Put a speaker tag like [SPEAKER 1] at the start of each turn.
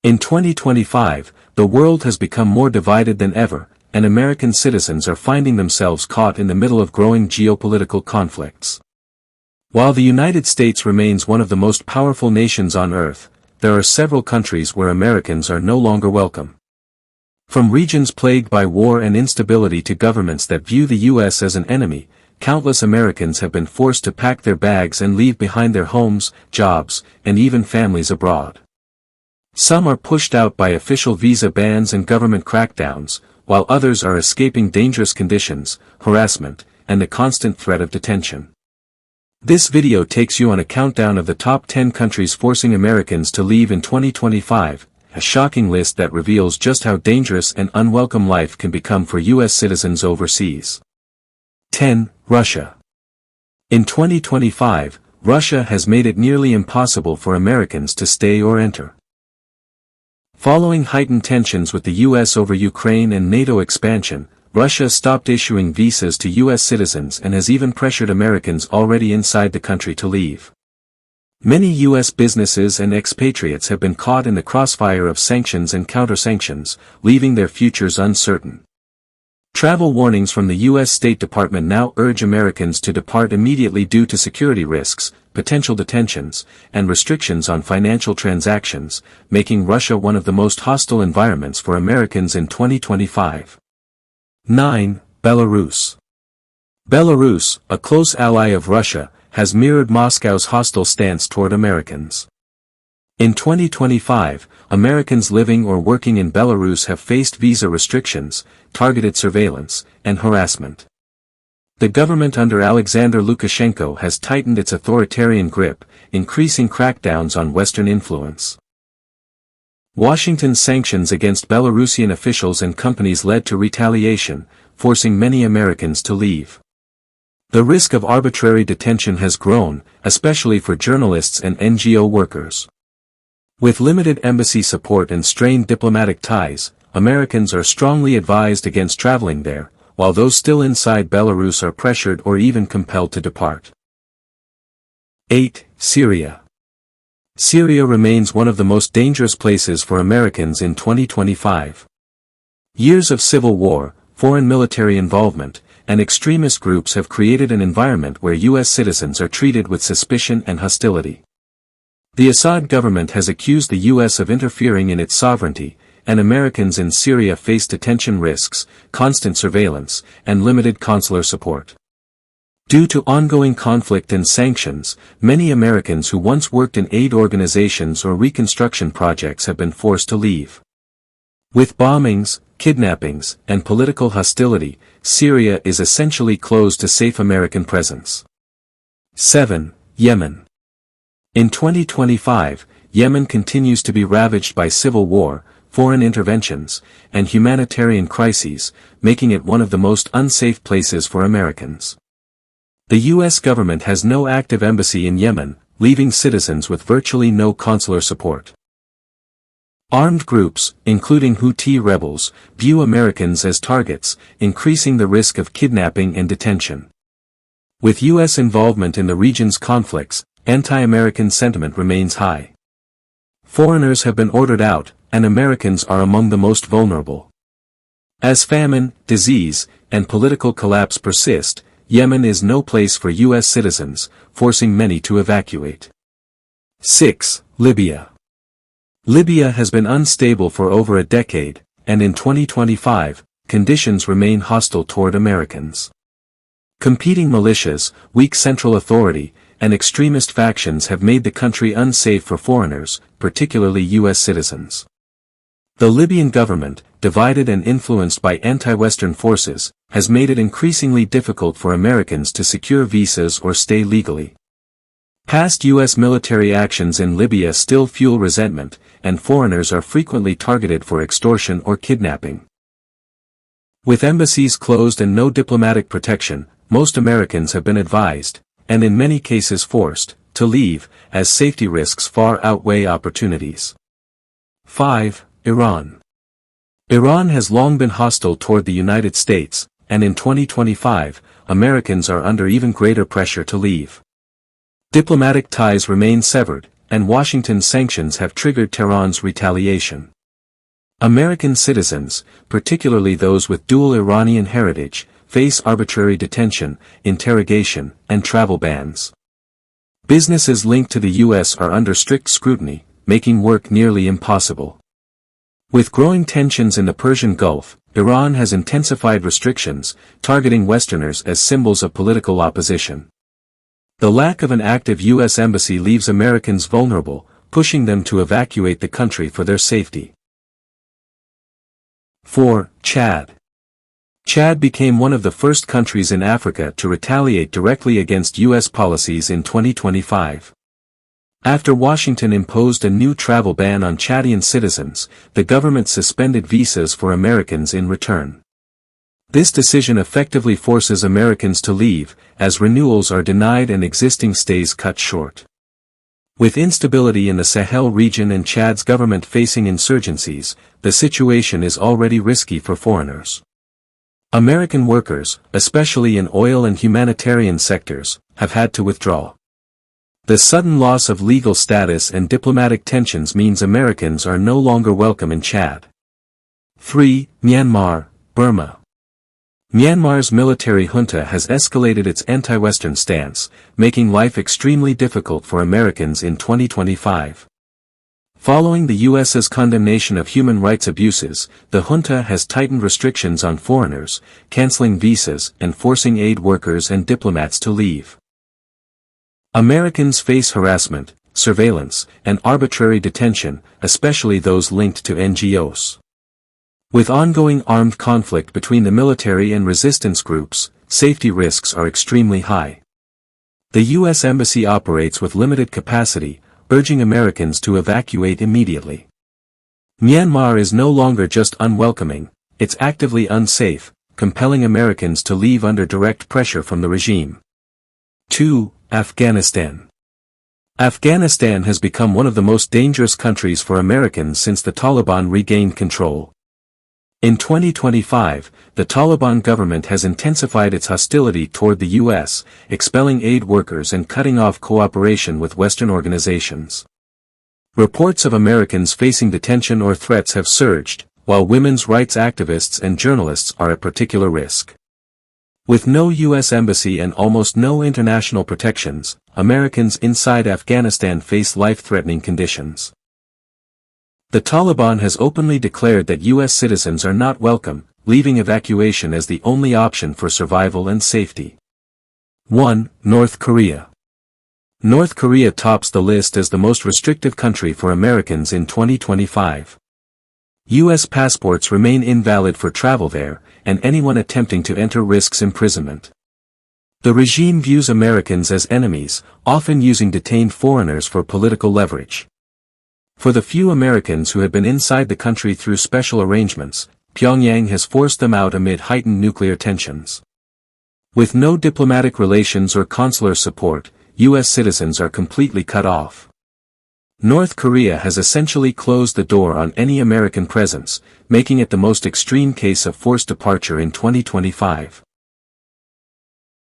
[SPEAKER 1] In 2025, the world has become more divided than ever, and American citizens are finding themselves caught in the middle of growing geopolitical conflicts. While the United States remains one of the most powerful nations on Earth, there are several countries where Americans are no longer welcome. From regions plagued by war and instability to governments that view the U.S. as an enemy, countless Americans have been forced to pack their bags and leave behind their homes, jobs, and even families abroad. Some are pushed out by official visa bans and government crackdowns, while others are escaping dangerous conditions, harassment, and the constant threat of detention. This video takes you on a countdown of the top 10 countries forcing Americans to leave in 2025, a shocking list that reveals just how dangerous and unwelcome life can become for U.S. citizens overseas. 10. Russia. In 2025, Russia has made it nearly impossible for Americans to stay or enter. Following heightened tensions with the U.S. over Ukraine and NATO expansion, Russia stopped issuing visas to U.S. citizens and has even pressured Americans already inside the country to leave. Many U.S. businesses and expatriates have been caught in the crossfire of sanctions and counter-sanctions, leaving their futures uncertain. Travel warnings from the U.S. State Department now urge Americans to depart immediately due to security risks, potential detentions, and restrictions on financial transactions, making Russia one of the most hostile environments for Americans in 2025. 9. Belarus. Belarus, a close ally of Russia, has mirrored Moscow's hostile stance toward Americans. In 2025, Americans living or working in Belarus have faced visa restrictions, targeted surveillance, and harassment. The government under Alexander Lukashenko has tightened its authoritarian grip, increasing crackdowns on Western influence. Washington's sanctions against Belarusian officials and companies led to retaliation, forcing many Americans to leave. The risk of arbitrary detention has grown, especially for journalists and NGO workers. With limited embassy support and strained diplomatic ties, Americans are strongly advised against traveling there, while those still inside Belarus are pressured or even compelled to depart. 8. Syria. Syria remains one of the most dangerous places for Americans in 2025. Years of civil war, foreign military involvement, and extremist groups have created an environment where U.S. citizens are treated with suspicion and hostility. The Assad government has accused the U.S. of interfering in its sovereignty, and Americans in Syria face detention risks, constant surveillance, and limited consular support. Due to ongoing conflict and sanctions, many Americans who once worked in aid organizations or reconstruction projects have been forced to leave. With bombings, kidnappings, and political hostility, Syria is essentially closed to safe American presence. 7. Yemen. In 2025, Yemen continues to be ravaged by civil war, foreign interventions, and humanitarian crises, making it one of the most unsafe places for Americans. The U.S. government has no active embassy in Yemen, leaving citizens with virtually no consular support. Armed groups, including Houthi rebels, view Americans as targets, increasing the risk of kidnapping and detention. With U.S. involvement in the region's conflicts, anti-American sentiment remains high. Foreigners have been ordered out, and Americans are among the most vulnerable. As famine, disease, and political collapse persist, Yemen is no place for U.S. citizens, forcing many to evacuate. 6. Libya. Libya has been unstable for over a decade, and in 2025, conditions remain hostile toward Americans. Competing militias, weak central authority, and extremist factions have made the country unsafe for foreigners, particularly U.S. citizens. The Libyan government, divided and influenced by anti-Western forces, has made it increasingly difficult for Americans to secure visas or stay legally. Past U.S. military actions in Libya still fuel resentment, and foreigners are frequently targeted for extortion or kidnapping. With embassies closed and no diplomatic protection, most Americans have been advised, and in many cases forced, to leave, as safety risks far outweigh opportunities. 5. Iran. Iran has long been hostile toward the United States, and in 2025, Americans are under even greater pressure to leave. Diplomatic ties remain severed, and Washington's sanctions have triggered Tehran's retaliation. American citizens, particularly those with dual Iranian heritage, face arbitrary detention, interrogation, and travel bans. Businesses linked to the U.S. are under strict scrutiny, making work nearly impossible. With growing tensions in the Persian Gulf, Iran has intensified restrictions, targeting Westerners as symbols of political opposition. The lack of an active U.S. embassy leaves Americans vulnerable, pushing them to evacuate the country for their safety. 4. Chad. Chad became one of the first countries in Africa to retaliate directly against U.S. policies in 2025. After Washington imposed a new travel ban on Chadian citizens, the government suspended visas for Americans in return. This decision effectively forces Americans to leave, as renewals are denied and existing stays cut short. With instability in the Sahel region and Chad's government facing insurgencies, the situation is already risky for foreigners. American workers, especially in oil and humanitarian sectors, have had to withdraw. The sudden loss of legal status and diplomatic tensions means Americans are no longer welcome in Chad. 3. Myanmar, Burma. Myanmar's military junta has escalated its anti-Western stance, making life extremely difficult for Americans in 2025. Following the U.S.'s condemnation of human rights abuses, the junta has tightened restrictions on foreigners, canceling visas and forcing aid workers and diplomats to leave. Americans face harassment, surveillance, and arbitrary detention, especially those linked to NGOs. With ongoing armed conflict between the military and resistance groups, safety risks are extremely high. The U.S. Embassy operates with limited capacity, urging Americans to evacuate immediately. Myanmar is no longer just unwelcoming, it's actively unsafe, compelling Americans to leave under direct pressure from the regime. 2. Afghanistan. Afghanistan has become one of the most dangerous countries for Americans since the Taliban regained control. In 2025, the Taliban government has intensified its hostility toward the U.S., expelling aid workers and cutting off cooperation with Western organizations. Reports of Americans facing detention or threats have surged, while women's rights activists and journalists are at particular risk. With no U.S. embassy and almost no international protections, Americans inside Afghanistan face life-threatening conditions. The Taliban has openly declared that U.S. citizens are not welcome, leaving evacuation as the only option for survival and safety. 1. North Korea. North Korea tops the list as the most restrictive country for Americans in 2025. U.S. passports remain invalid for travel there, and anyone attempting to enter risks imprisonment. The regime views Americans as enemies, often using detained foreigners for political leverage. For the few Americans who have been inside the country through special arrangements, Pyongyang has forced them out amid heightened nuclear tensions. With no diplomatic relations or consular support, U.S. citizens are completely cut off. North Korea has essentially closed the door on any American presence, making it the most extreme case of forced departure in 2025.